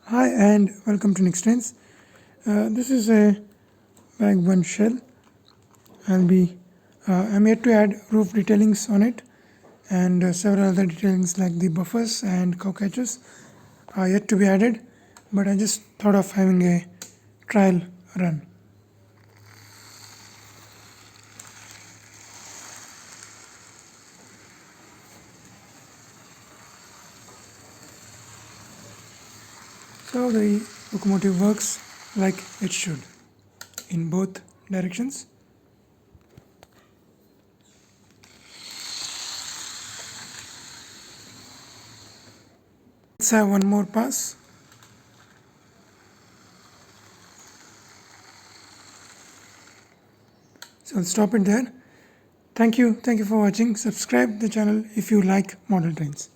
Hi and welcome to Nix Trains. This is a WAG1 shell. I'm yet to add roof detailings on it, and several other detailings like the buffers and cow catchers are yet to be added, but I just thought of having a trial run. So the locomotive works like it should in both directions. Let's have one more pass. So I'll stop it there. Thank you for watching. Subscribe the channel if you like model trains.